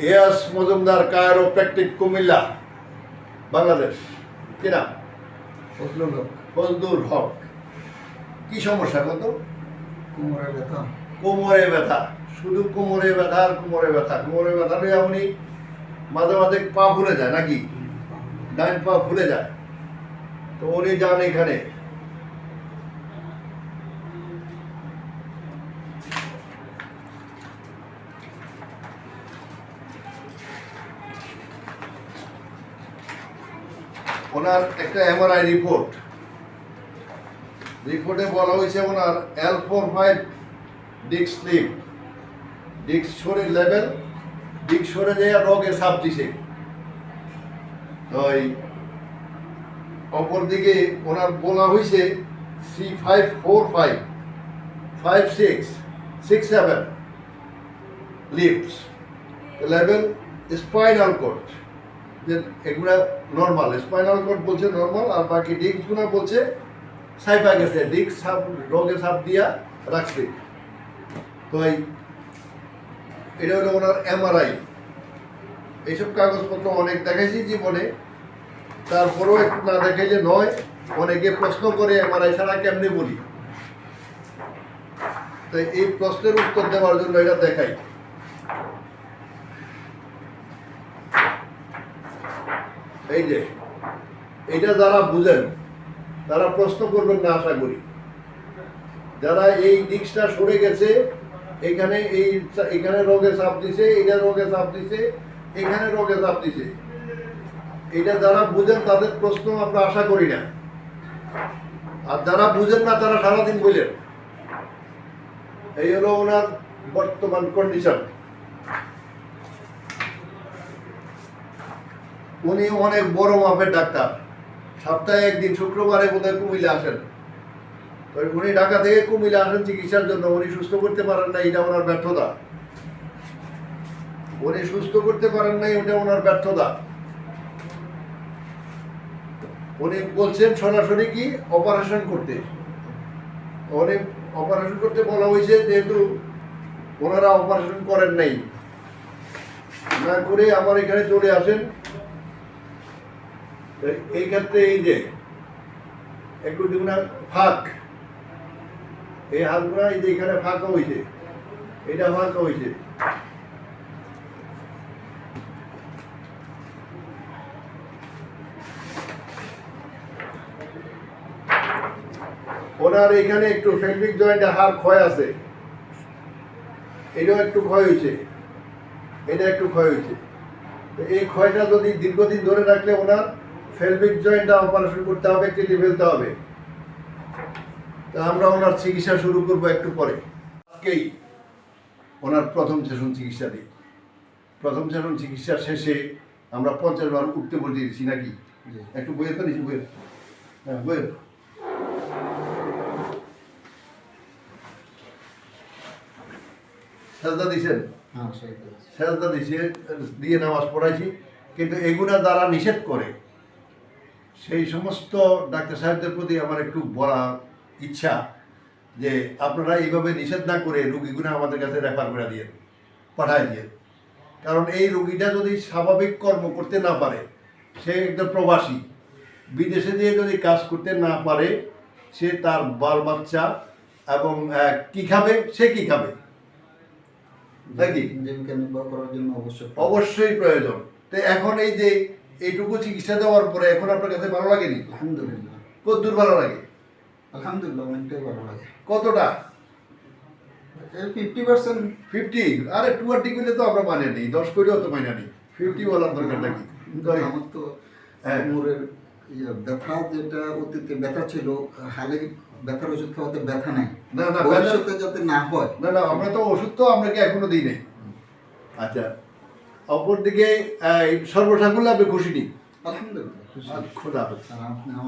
ইয়াস মজুমদার কায়রোপ্র্যাকটিক কুমিল্লা বাংলাদেশ। কি নাম? ফজলুল হক। কি সমস্যা? কত? কোমরে ব্যথা। কোমরে ব্যথা, শুধু কোমরে ব্যথা আর কোমরে ব্যথা। কোমরে ব্যথা নিয়ে উনি মাঝে মাঝে পা ফুলে যায় নাকি? ডাইন পা ফুলে যায়। তো উনি যান এখানে, ওনার একটা এমআরআই রিপোর্টে বলা হয়েছে ওনার L4-5 ডিস্ক স্লিপ, ডিস্ক সরে লেভেল, ডিস্ক সরে যায় রোগে সাপ দিছে। তো অপর দিকে ওনার বলা হয়েছে C5-4-5, 5-6, 6-7 lips level spinal cord, যে এগুলা নর্মাল, স্পাইনাল কর্ড বলছে নর্মাল, আর বাকি ডিস্কগুলো বলছে সাইপা গেছে, ডিস্ক সাপ রোগে সাপ দিয়া রাখছে। তো এটা হলো ওনার এমআরআই। এইসব কাগজপত্র অনেক দেখাইছি জীবনে, তারপরেও একটু না দেখাইলে নয়। অনেকে প্রশ্ন করে এমআরআই ছাড়া কেমনে বলি, তো এই প্রশ্নের উত্তর দেওয়ার জন্য এটা দেখাই। এই যে এটা যারা বুঝেন তারা প্রশ্ন করবেন না আশা করি। যারা এই ডিস্কটা সরে গেছে, এখানে এখানে রোগে চাপ দিছে, এটা রোগে চাপ দিছে, এখানে রোগে চাপ দিছে, এটা যারা বুঝেন তাদের প্রশ্ন আমরা আশা করি না। আর যারা বুঝেন না তারা সারাদিন বলেন। এই হলো ওনার বর্তমান কন্ডিশন। উনি অনেক বড় মাপের ডাক্তার, সপ্তাহে একদিন শুক্রবারে বোধহয় কুমিল্লা আসেন। তো উনি ঢাকা থেকে কুমিল্লা আসেন চিকিৎসার জন্য। উনি সুস্থ করতে পারেন না, এটা ওনার ব্যর্থতা। উনি সুস্থ করতে পারেন নাই, ওটা ওনার ব্যর্থতা। উনি বলছেন সরাসরি কি অপারেশন করতে। উনি অপারেশন করতে বলা হয়েছে, যেহেতু ওনারা অপারেশন করেন নাই, না করে আমার এখানে চলে আসেন। এই ক্ষেত্রে এই যে একটু দেখুন ফাঁক, এই হাতগুলা এই যে এখানে ফাঁকা হয়েছে, এটা ফাঁকা হয়েছে। ওনার এখানে একটু পেলভিক জয়েন্টে হাড় ক্ষয় আছে, এটাও একটু ক্ষয় হয়েছে, এটা একটু ক্ষয় হয়েছে। তো এই ক্ষয়টা যদি দীর্ঘদিন ধরে রাখলে ওনার পেলভিক জয়েন্টটা অপারেশন করতে হবে, কেটে ফেলতে হবে। তা আমরা ওনার চিকিৎসা শুরু করবো একটু পরে। আজকেই ওনার প্রথম সেশন চিকিৎসা দিই। প্রথম সেশন চিকিৎসা শেষে আমরা 50 বার উঠতে বলে দিয়েছি নাকি? একটু বইয়ের তো নিচ্ছি, বইয়ের, হ্যাঁ বইয়ের। সেজদা দিয়েছেন? সেজদা দিয়ে নামাজ পড়াইছি। কিন্তু এগুলা যারা নিষেধ করে, সেই সমস্ত ডাক্তার সাহেবদের প্রতি আমার একটু বলা ইচ্ছা যে আপনারা এইভাবে নিষেধ না করে রুগীগুলো আমাদের কাছে রেফার করে দিয়ে পাঠায় দিয়ে। কারণ এই রুগীটা যদি স্বাভাবিক কর্ম করতে না পারে, সে একদম প্রবাসী, বিদেশে যেয়ে যদি কাজ করতে না পারে, সে তার বাল বাচ্চা এবং কি খাবে, সে কি খাবে নাকি? জীবিকা নির্বাহ করার জন্য অবশ্যই প্রয়োজন। তো এখন এই যে এইটুকু চিকিৎসা দেওয়ার পরে এখন আপনার কাছে ভালো লাগেনি? আলহামদুলিল্লাহ। কতদূর ভালো লাগে? আলহামদুলিল্লাহ, অনেকটাই ভালো লাগে। কতটা? 50%। 50? আরে 20 করলে তো আমরা মানে নেই, 10 করেও তো মানে নেই, 50 বলার দরকার নাকি? আমার তো কোমরের ব্যথা, যেটা অতীতে ব্যথা ছিল, হালে ব্যথার ওষুধ খাওয়াতে ব্যথা নাই। না না, ভবিষ্যতে যাতে না হয়। না না, আমরা তো ওষুধ তো আপনাকে এখনো দিই নাই। আচ্ছা, অপরদিকে সর্বসাকুল্যে আপনি খুশি নি? আলহামদুলিল্লাহ, খোদা হাফেজ।